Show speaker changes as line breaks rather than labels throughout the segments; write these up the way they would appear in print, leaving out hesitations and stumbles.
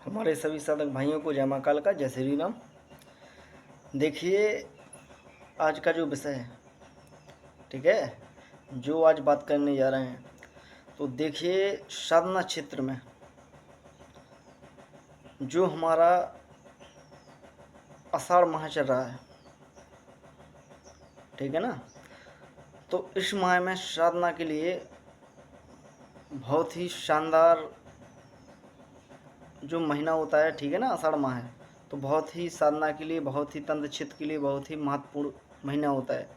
हमारे सभी साधक भाइयों को जय मां काल का, जय श्री राम। देखिए, आज का जो विषय है, ठीक है, जो आज बात करने जा रहे हैं, तो देखिए साधना क्षेत्र में जो हमारा आषाढ़ माह चल रहा है, ठीक है ना। तो इस माह में साधना के लिए बहुत ही शानदार जो महीना होता है, ठीक है ना, आषाढ़ माह है, तो बहुत ही साधना के लिए, बहुत ही तंत्र क्षेत्र के लिए बहुत ही महत्वपूर्ण महीना होता है।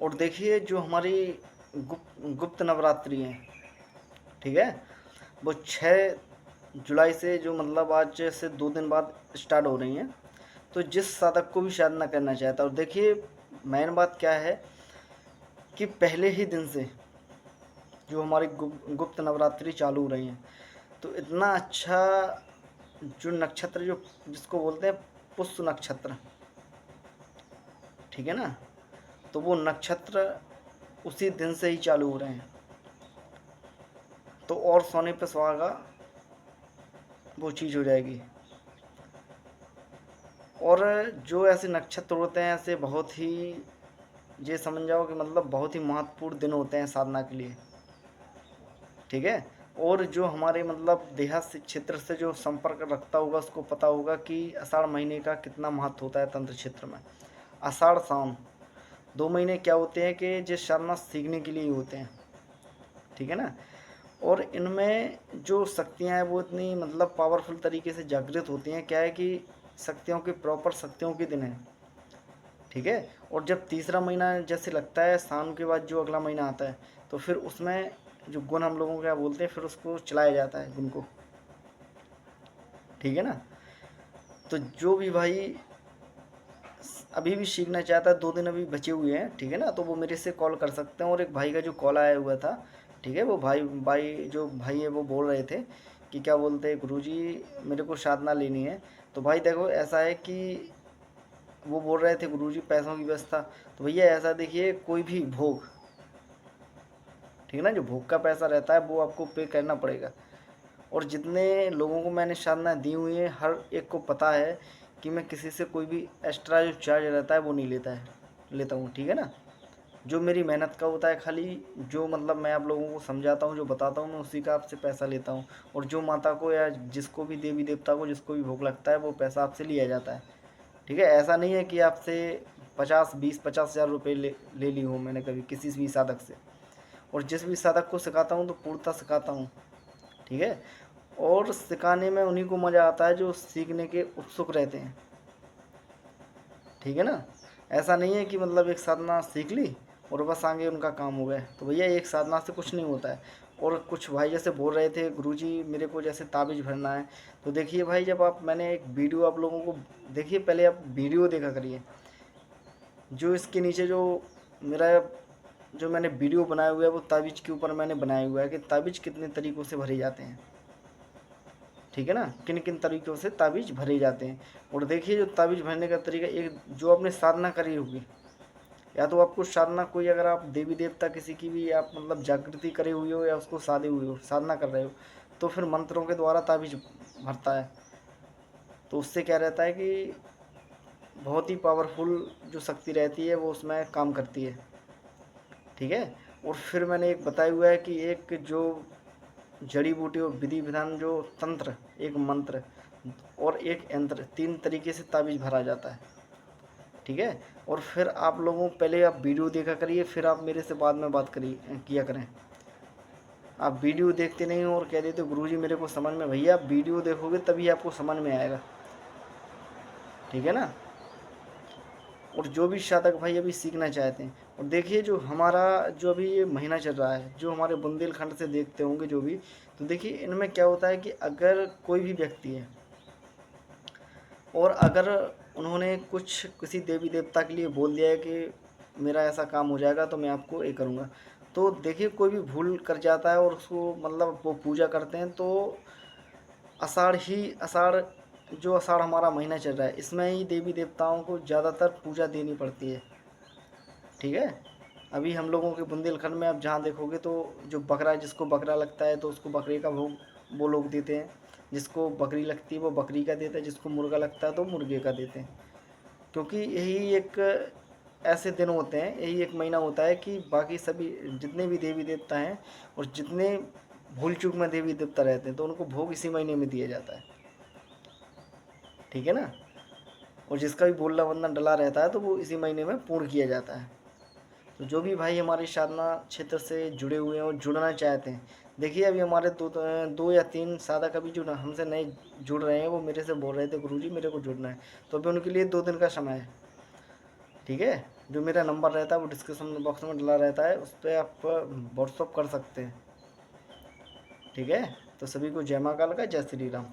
और देखिए जो हमारी गुप्त नवरात्रि है, ठीक है, वो 6 जुलाई से जो मतलब आज से 2 दिन बाद स्टार्ट हो रही हैं। तो जिस साधक को भी साधना करना चाहता है, और देखिए मेन बात क्या है कि पहले ही दिन से जो हमारी गुप्त नवरात्रि चालू हो रही हैं, तो इतना अच्छा जो नक्षत्र जो जिसको बोलते हैं पुष्य नक्षत्र, ठीक है ना, तो वो नक्षत्र उसी दिन से ही चालू हो रहे हैं। तो और सोने पे सुहागा वो चीज़ हो जाएगी। और जो ऐसे नक्षत्र होते हैं, ऐसे बहुत ही, ये समझ जाओ कि मतलब बहुत ही महत्वपूर्ण दिन होते हैं साधना के लिए, ठीक है। और जो हमारे मतलब देहात से क्षेत्र से जो संपर्क रखता होगा उसको पता होगा कि आषाढ़ महीने का कितना महत्व होता है तंत्र क्षेत्र में। आषाढ़ सावन 2 महीने क्या होते हैं कि जो साधना सीखने के लिए ही होते हैं, ठीक है ना। और इनमें जो शक्तियाँ हैं वो इतनी मतलब पावरफुल तरीके से जागृत होती हैं। क्या है कि शक्तियों की प्रॉपर शक्तियों के दिन है, ठीक है। और जब तीसरा महीना जैसे लगता है, सावन के बाद जो अगला महीना आता है, तो फिर उसमें जो गुण हम लोगों क्या बोलते हैं, फिर उसको चलाया जाता है गुण को, ठीक है ना। तो जो भी भाई अभी भी सीखना चाहता है, 2 दिन अभी बचे हुए हैं, ठीक है ना, तो वो मेरे से कॉल कर सकते हैं। और एक भाई का जो कॉल आया हुआ था, ठीक है, वो भाई भाई जो भाई है वो बोल रहे थे कि क्या बोलते हैं गुरुजी मेरे को साधना लेनी है। तो भाई देखो ऐसा है कि वो बोल रहे थे गुरुजी पैसों की व्यवस्था, तो भैया ऐसा देखिए कोई भी भोग, ठीक है ना, जो भोग का पैसा रहता है वो आपको पे करना पड़ेगा। और जितने लोगों को मैंने साधना दी हुई है, हर एक को पता है कि मैं किसी से कोई भी एक्स्ट्रा जो चार्ज रहता है वो नहीं लेता हूँ, ठीक है ना। जो मेरी मेहनत का होता है, खाली जो मतलब मैं आप लोगों को समझाता हूँ, जो बताता हूँ, मैं उसी का आपसे पैसा लेता हूँ। और जो माता को या जिसको भी देवी देवता को जिसको भी भोग लगता है वो पैसा आपसे लिया जाता है, ठीक है। ऐसा नहीं है कि आपसे 50 20 50 हज़ार रुपये ले ली हूँ मैंने कभी किसी भी साधक से। और जिस भी साधक को सिखाता हूँ तो पूर्णतः सिखाता हूँ, ठीक है। और सिखाने में उन्हीं को मज़ा आता है जो सीखने के उत्सुक रहते हैं, ठीक है ना। ऐसा नहीं है कि मतलब एक साधना सीख ली और बस आगे उनका काम हो गया। तो भैया एक साधना से कुछ नहीं होता है। और कुछ भाई जैसे बोल रहे थे गुरुजी मेरे को जैसे ताबीज़ भरना है, तो देखिए भाई जब आप, मैंने एक वीडियो आप लोगों को, देखिए पहले आप वीडियो देखा करिए। जो इसके नीचे जो मेरा जो मैंने वीडियो बनाया हुआ है वो ताबीज़ के ऊपर मैंने बनाया हुआ है कि ताबीज़ कितने तरीक़ों से भरे जाते हैं, ठीक है ना, किन किन तरीक़ों से ताबीज़ भरे जाते हैं। और देखिए जो ताबीज़ भरने का तरीका, एक जो आपने साधना करी होगी, या तो आपको साधना कोई, अगर आप देवी देवता किसी की भी आप मतलब जागृति करे हुई हो या उसको साधे हुए हो, साधना कर रहे हो, तो फिर मंत्रों के द्वारा ताबीज़ भरता है। तो उससे क्या रहता है कि बहुत ही पावरफुल जो शक्ति रहती है वो उसमें काम करती है, ठीक है। और फिर मैंने एक बताया हुआ है कि एक जो जड़ी बूटी और विधि विधान जो तंत्र, एक मंत्र और एक यंत्र, 3 तरीके से ताबीज़ भरा जाता है, ठीक है। और फिर आप लोगों पहले आप वीडियो देखा करिए, फिर आप मेरे से बाद में बात करिए किया करें। आप वीडियो देखते नहीं हो और कह देते हो गुरुजी मेरे को समझ में, भैया आप वीडियो देखोगे तभी आपको समझ में आएगा, ठीक है ना। और जो भी साधक भाई अभी सीखना चाहते हैं, और देखिए जो हमारा जो अभी ये महीना चल रहा है, जो हमारे बुंदेलखंड से देखते होंगे जो भी, तो देखिए इनमें क्या होता है कि अगर कोई भी व्यक्ति है और अगर उन्होंने कुछ किसी देवी देवता के लिए बोल दिया है कि मेरा ऐसा काम हो जाएगा तो मैं आपको ये करूँगा, तो देखिए कोई भी भूल कर जाता है और उसको मतलब वो पूजा करते हैं, तो आषाढ़ जो आषाढ़ हमारा महीना चल रहा है इसमें ही देवी देवताओं को ज़्यादातर पूजा देनी पड़ती है, ठीक है। अभी हम लोगों के बुंदेलखंड में आप जहाँ देखोगे तो जो बकरा, जिसको बकरा लगता है तो उसको बकरे का भोग वो लोग देते हैं। जिसको बकरी लगती है वो बकरी का देते हैं, जिसको मुर्गा लगता है तो मुर्गे का देते हैं। क्योंकि यही एक ऐसे दिन होते हैं, यही एक महीना होता है कि बाकी सभी जितने भी देवी देवता हैं और जितने भूल चूक में देवी देवता रहते हैं तो उनको भोग इसी महीने में दिया जाता है, ठीक है ना। और जिसका भी बोलना वंदना डला रहता है तो वो इसी महीने में पूर्ण किया जाता है। तो जो भी भाई हमारे साधना क्षेत्र से जुड़े हुए हैं और जुड़ना चाहते हैं, देखिए अभी हमारे दो या तीन साधक अभी जो हमसे नए जुड़ रहे हैं वो मेरे से बोल रहे थे गुरुजी मेरे को जुड़ना है, तो अभी उनके लिए 2 दिन का समय है, ठीक है। जो मेरा नंबर रहता है वो डिस्क्रिप्शन बॉक्स में डला रहता है, उस पर आप व्हाट्सअप कर सकते हैं, ठीक है। तो सभी को जय माँ काल का, जय श्री राम।